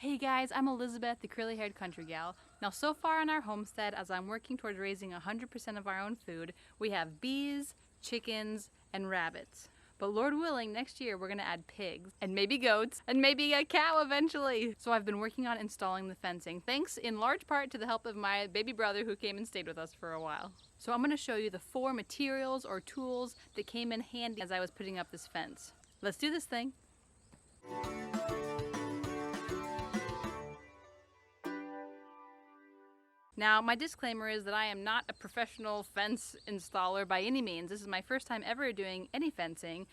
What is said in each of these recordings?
Hey guys, I'm Elizabeth, the curly-haired country gal. Now so far on our homestead, as I'm working towards raising 100% of our own food, we have bees, chickens, and rabbits. But Lord willing, next year we're gonna add pigs, and maybe goats, and maybe a cow eventually. So I've been working on installing the fencing, thanks in large part to the help of my baby brother who came and stayed with us for a while. So I'm gonna show you the 4 materials or tools that came in handy as I was putting up this fence. Let's do this thing. Now, my disclaimer is that I am not a professional fence installer by any means. This is my first time ever doing any fencing,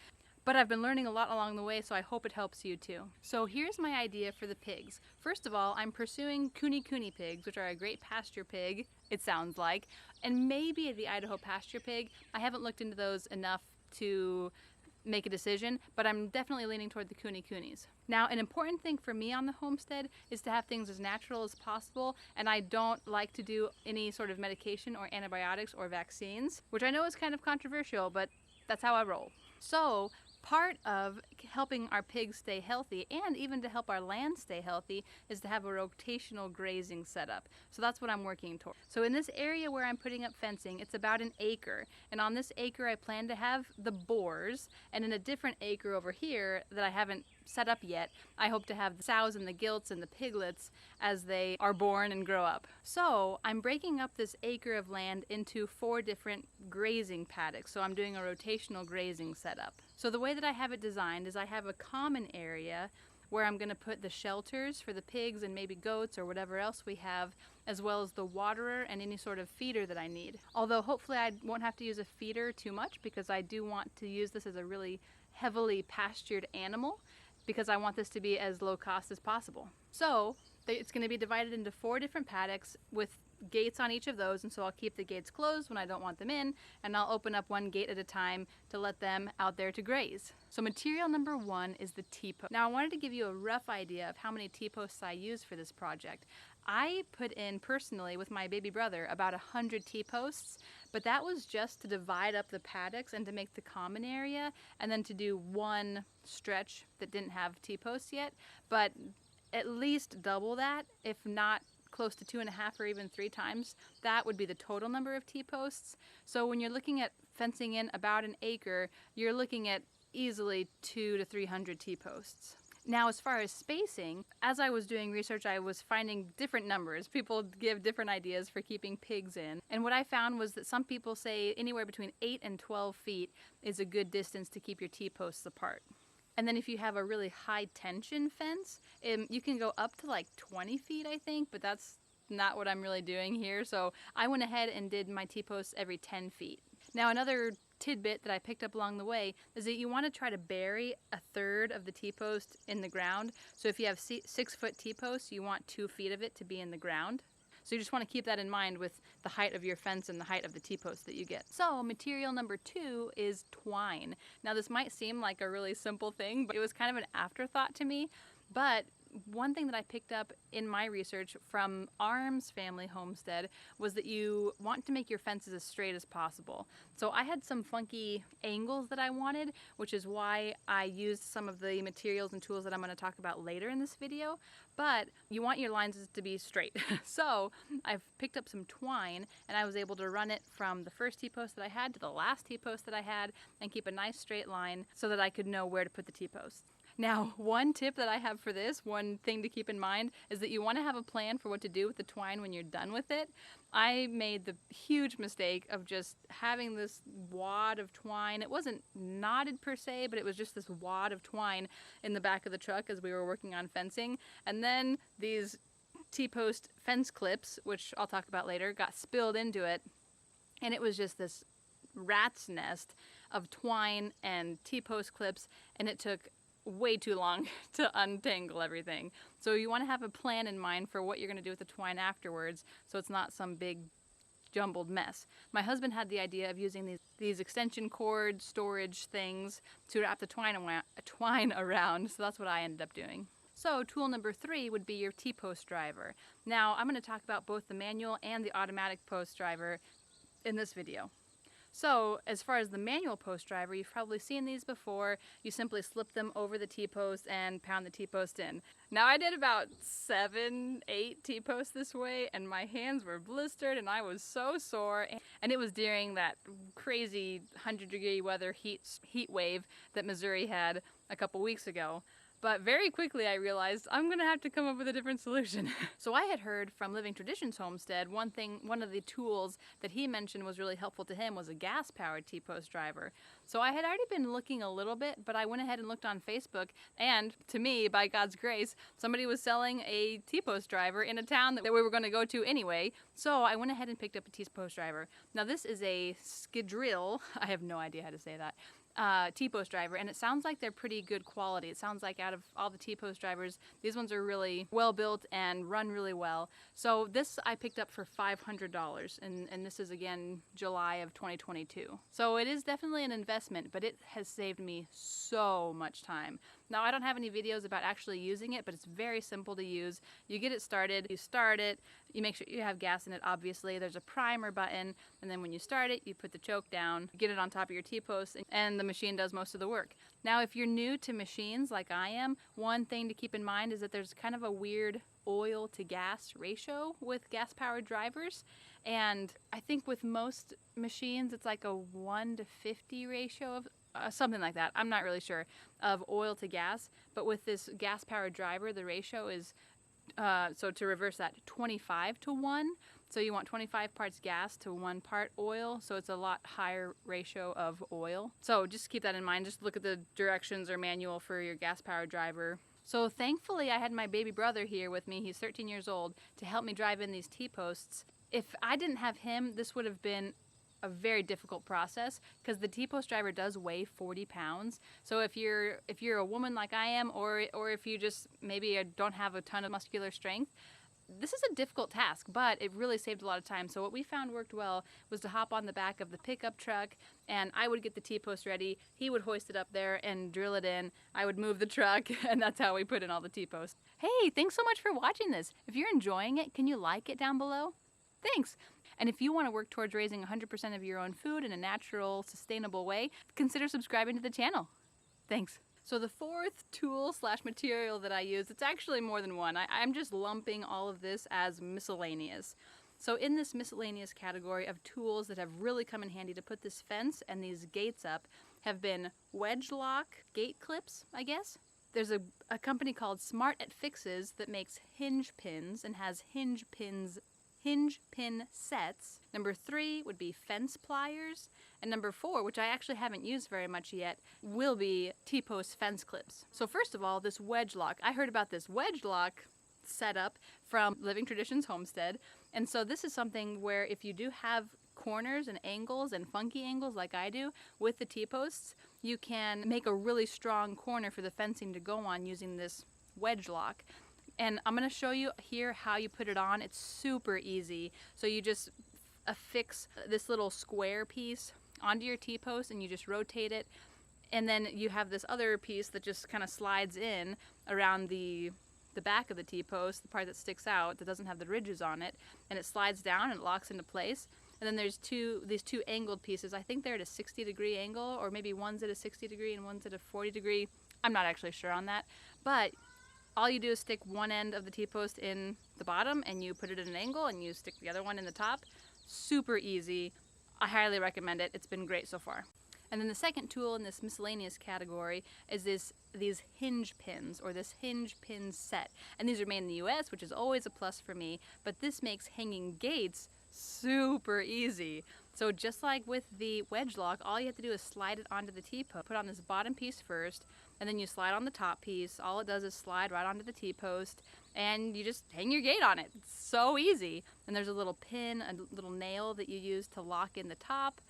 but I've been learning a lot along the way, so I hope it helps you too. So here's my idea for the pigs. First of all, I'm pursuing kune pigs, which are a great pasture pig, it sounds like, and maybe the Idaho pasture pig. I haven't looked into those enough to make a decision, but I'm definitely leaning toward the kunis. Now, an important thing for me on the homestead is to have things as natural as possible, and I don't like to do any sort of medication or antibiotics or vaccines, which I know is kind of controversial, but that's how I roll. So part of helping our pigs stay healthy, and even to help our land stay healthy, is to have a rotational grazing setup. So that's what I'm working toward. So in this area where I'm putting up fencing, it's about an acre. And on this acre, I plan to have the boars, and in a different acre over here that I haven't set up yet, I hope to have the sows and the gilts and the piglets as they are born and grow up. So I'm breaking up this acre of land into 4 different grazing paddocks. So I'm doing a rotational grazing setup. So the way that I have it designed is I have a common area where I'm going to put the shelters for the pigs and maybe goats or whatever else we have, as well as the waterer and any sort of feeder that I need. Although hopefully I won't have to use a feeder too much, because I do want to use this as a really heavily pastured animal, because I want this to be as low cost as possible. So it's going to be divided into 4 different paddocks with gates on each of those, and so I'll keep the gates closed when I don't want them in, and I'll open up one gate at a time to let them out there to graze. So material number 1 is the T-post. Now I wanted to give you a rough idea of how many T-posts I use for this project. I put in personally with my baby brother about 100 T-posts, but that was just to divide up the paddocks and to make the common area, and then to do one stretch that didn't have T-posts yet, but at least double that, if not close to 2.5 or even 3 times. That would be the total number of T-posts. So when you're looking at fencing in about an acre, you're looking at easily 200 to 300 T-posts. Now, as far as spacing, as I was doing research, I was finding different numbers. People give different ideas for keeping pigs in. And what I found was that some people say anywhere between 8 and 12 feet is a good distance to keep your T-posts apart. And then if you have a really high tension fence, you can go up to like 20 feet, I think, but that's not what I'm really doing here. So I went ahead and did my T-posts every 10 feet. Now, another tidbit that I picked up along the way is that you want to try to bury 1/3 of the T-post in the ground. So if you have 6-foot T-posts, you want 2 feet of it to be in the ground. So you just want to keep that in mind with the height of your fence and the height of the T-post that you get. So material number 2 is twine. Now this might seem like a really simple thing, but it was kind of an afterthought to me. But one thing that I picked up in my research from Arm's family homestead was that you want to make your fences as straight as possible. So I had some funky angles that I wanted, which is why I used some of the materials and tools that I'm going to talk about later in this video. But you want your lines to be straight. So I've picked up some twine, and I was able to run it from the first T-post that I had to the last T-post that I had and keep a nice straight line so that I could know where to put the T-posts. Now, one tip that I have for this, one thing to keep in mind, is that you want to have a plan for what to do with the twine when you're done with it. I made the huge mistake of just having this wad of twine. It wasn't knotted per se, but it was just this wad of twine in the back of the truck as we were working on fencing. And then these T-post fence clips, which I'll talk about later, got spilled into it. And it was just this rat's nest of twine and T-post clips, and it took way too long to untangle everything. So you want to have a plan in mind for what you're going to do with the twine afterwards, so it's not some big jumbled mess. My husband had the idea of using these extension cord storage things to wrap the twine around, so that's what I ended up doing. So tool number 3 would be your T-post driver. Now I'm going to talk about both the manual and the automatic post driver in this video. So as far as the manual post driver, you've probably seen these before. You simply slip them over the T-post and pound the T-post in. Now I did about 7, 8 T-posts this way, and my hands were blistered and I was so sore. And it was during that crazy 100-degree weather heat wave that Missouri had a couple weeks ago. But very quickly I realized I'm gonna have to come up with a different solution. So I had heard from Living Traditions Homestead, one of the tools that he mentioned was really helpful to him was a gas-powered T-post driver. So I had already been looking a little bit, but I went ahead and looked on Facebook, and to me, by God's grace, somebody was selling a T-post driver in a town that we were gonna go to anyway. So I went ahead and picked up a T-post driver. Now this is a Skidrill, I have no idea how to say that, T-post driver, and it sounds like they're pretty good quality. It sounds like out of all the T-post drivers, these ones are really well built and run really well. So this I picked up for $500, and this is again July of 2022. So it is definitely an investment, but it has saved me so much time. Now I don't have any videos about actually using it, but it's very simple to use. You get it started, you start it, you make sure you have gas in it, obviously. There's a primer button, and then when you start it, you put the choke down, get it on top of your T-post, and the machine does most of the work. Now if you're new to machines like I am, one thing to keep in mind is that there's kind of a weird oil to gas ratio with gas-powered drivers, and I think with most machines it's like a 1:50 ratio of something like that, I'm not really sure, of oil to gas. But with this gas-powered driver, the ratio is, so to reverse that, 25:1. So you want 25 parts gas to 1 part oil, so it's a lot higher ratio of oil. So just keep that in mind. Just look at the directions or manual for your gas-powered driver. So thankfully I had my baby brother here with me, he's 13 years old, to help me drive in these T-posts. If I didn't have him, this would have been a very difficult process because the T-post driver does weigh 40 pounds. So if you're a woman like I am, or if you just maybe don't have a ton of muscular strength, this is a difficult task, but it really saved a lot of time. So what we found worked well was to hop on the back of the pickup truck, and I would get the T-post ready, he would hoist it up there and drill it in, I would move the truck, and that's how we put in all the T-posts. Hey, thanks so much for watching this. If you're enjoying it, can you like it down below? Thanks. And if you want to work towards raising 100% of your own food in a natural, sustainable way, consider subscribing to the channel. Thanks. So the fourth tool/material that I use, it's actually more than one. I'm just lumping all of this as miscellaneous. So in this miscellaneous category of tools that have really come in handy to put this fence and these gates up have been wedge lock gate clips, I guess. There's a company called Smart at Fixes that makes hinge pins and has hinge pin sets. Number 3 would be fence pliers, and number 4, which I actually haven't used very much yet, will be T-post fence clips. So first of all, this wedge lock. I heard about this wedge lock setup from Living Traditions Homestead, and so this is something where if you do have corners and angles and funky angles like I do with the T-posts, you can make a really strong corner for the fencing to go on using this wedge lock. And I'm going to show you here how you put it on. It's super easy. So you just affix this little square piece onto your T-post and you just rotate it. And then you have this other piece that just kind of slides in around the back of the T-post, the part that sticks out, that doesn't have the ridges on it. And it slides down and it locks into place. And then there's these two angled pieces. I think they're at a 60-degree angle, or maybe one's at a 60-degree and one's at a 40-degree. I'm not actually sure on that. But all you do is stick one end of the T-post in the bottom and you put it at an angle and you stick the other one in the top. Super easy. I highly recommend it. It's been great so far. And then the second tool in this miscellaneous category is these hinge pins, or this hinge pin set. And these are made in the US, which is always a plus for me, but this makes hanging gates super easy. So just like with the wedge lock, all you have to do is slide it onto the T-post. Put on this bottom piece first, and then you slide on the top piece. All it does is slide right onto the T-post, and you just hang your gate on it. It's so easy. And there's a little pin, a little nail that you use to lock in the top,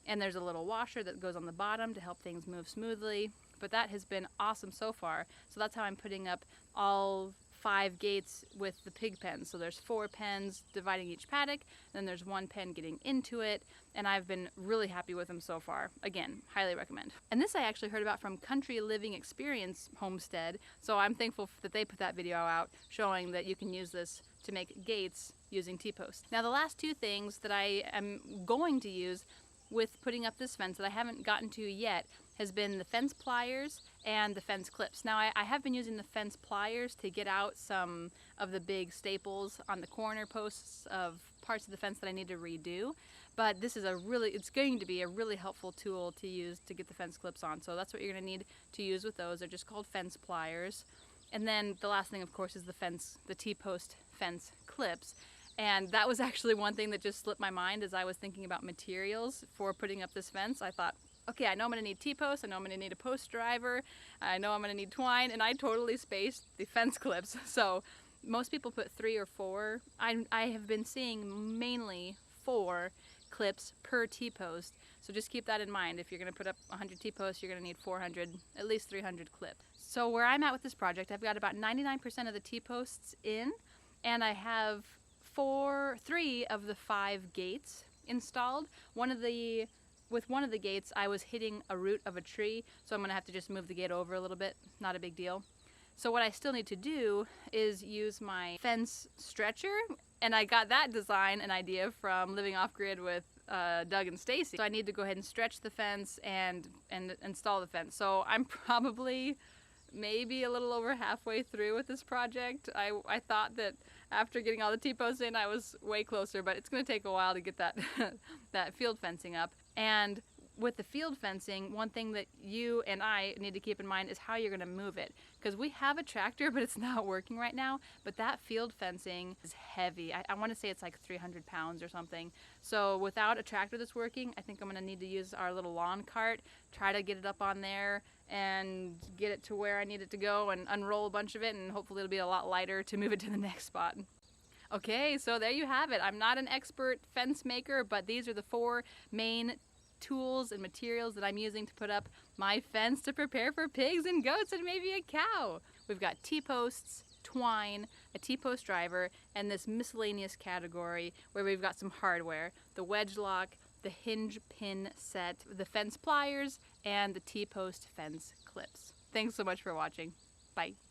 and there's a little washer that goes on the bottom to help things move smoothly. But that has been awesome so far. So that's how I'm putting up all 5 gates with the pig pens. So there's 4 pens dividing each paddock, and then there's 1 pen getting into it, and I've been really happy with them so far. Again, highly recommend. And this I actually heard about from Country Living Experience Homestead, so I'm thankful that they put that video out showing that you can use this to make gates using T-posts. Now the last 2 things that I am going to use with putting up this fence that I haven't gotten to yet has been the fence pliers and the fence clips. Now I have been using the fence pliers to get out some of the big staples on the corner posts of parts of the fence that I need to redo. But this is it's going to be a really helpful tool to use to get the fence clips on. So that's what you're going to need to use with those. They're just called fence pliers. And then the last thing, of course, is the T-post fence clips. And that was actually one thing that just slipped my mind as I was thinking about materials for putting up this fence. I thought, okay, I know I'm going to need T-posts, I know I'm going to need a post driver, I know I'm going to need twine, and I totally spaced the fence clips. So most people put 3 or 4. I have been seeing mainly 4 clips per T-post. So just keep that in mind. If you're going to put up 100 T-posts, you're going to need 400, at least 300 clips. So where I'm at with this project, I've got about 99% of the T-posts in, and I have 3 of the 5 gates installed. With one of the gates, I was hitting a root of a tree, so I'm going to have to just move the gate over a little bit. Not a big deal. So what I still need to do is use my fence stretcher, and I got that design and idea from Living Off Grid with Doug and Stacy. So I need to go ahead and stretch the fence and install the fence. So I'm probably maybe a little over halfway through with this project. I thought that after getting all the T-posts in, I was way closer, but it's going to take a while to get that that field fencing up. And with the field fencing, one thing that you and I need to keep in mind is how you're going to move it. Because we have a tractor, but it's not working right now. But that field fencing is heavy. I want to say it's like 300 pounds or something. So without a tractor that's working, I think I'm going to need to use our little lawn cart, try to get it up on there and get it to where I need it to go and unroll a bunch of it, and hopefully it'll be a lot lighter to move it to the next spot. Okay, so there you have it. I'm not an expert fence maker, but these are the 4 main tools and materials that I'm using to put up my fence to prepare for pigs and goats and maybe a cow. We've got T-posts, twine, a T-post driver, and this miscellaneous category where we've got some hardware, the wedge lock, the hinge pin set, the fence pliers, and the T-post fence clips. Thanks so much for watching. Bye.